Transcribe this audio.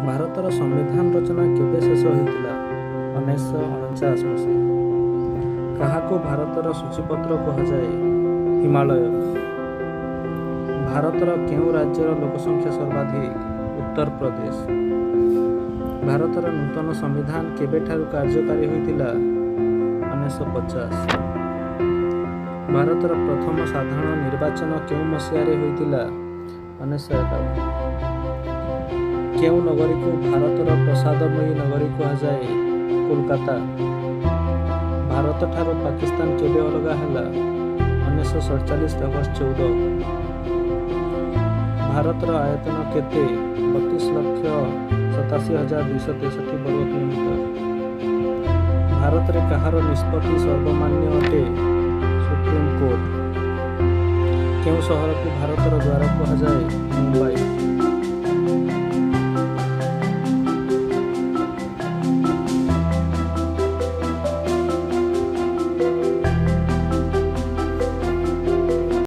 ଭାରତର ସମ୍ବିଧାନ ରଚନା କେବେ ଶେଷ ହୋଇଥିଲା? 1949 ମସିହା। କାହାକୁ ଭାରତର ସୂଚୀପତ୍ର କୁହାଯାଏ? ହିମାଳୟ। ଭାରତର କେଉଁ ରାଜ୍ୟର ଲୋକସଂଖ୍ୟା ସର୍ବାଧିକ? ଉତ୍ତରପ୍ରଦେଶ। ଭାରତର ନୂତନ ସମ୍ବିଧାନ କେବେଠାରୁ କାର୍ଯ୍ୟକାରୀ ହୋଇଥିଲା? 1950। ଭାରତର ପ୍ରଥମ ସାଧାରଣ ନିର୍ବାଚନ କେଉଁ ମସିହାରେ ହୋଇଥିଲା? 1951। କେଉଁ ନଗରୀକୁ ଭାରତର ପ୍ରସାଦମୟୀ ନଗରୀ କୁହାଯାଏ? କୋଲକାତା। ଭାରତଠାରୁ ପାକିସ୍ତାନ କେବେ ଅଲଗା ହେଲା? 1947 ଅଗଷ୍ଟ 14। ଭାରତର ଆୟତନ କେତେ? 32,87,263 ବର୍ଗ କିଲୋମିଟର। ଭାରତରେ କାହାର ନିଷ୍ପତ୍ତି ସର୍ବମାନ୍ୟ ଅଟେ? ସୁପ୍ରିମକୋର୍ଟ। କେଉଁ ସହରକୁ ଭାରତର ଦ୍ୱାର କୁହାଯାଏ? ମୁମ୍ବାଇ।